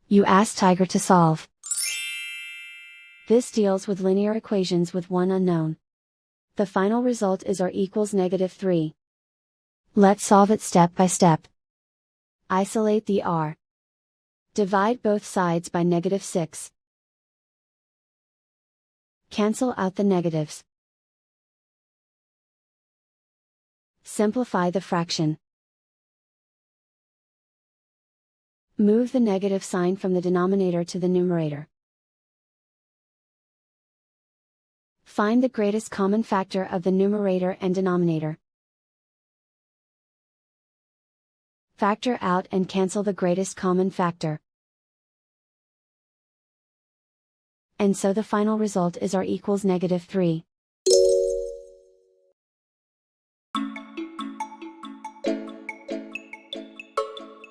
You ask Tiger to solve. This deals with linear equations with one unknown. The final result is r equals -3. Let's solve it step by step. Isolate the r. Divide both sides by -6. Cancel out the negatives. Simplify the fraction. Move the negative sign from the denominator to the numerator. Find the greatest common factor of the numerator and denominator. Factor out and cancel the greatest common factor. And so the final result is r equals -3.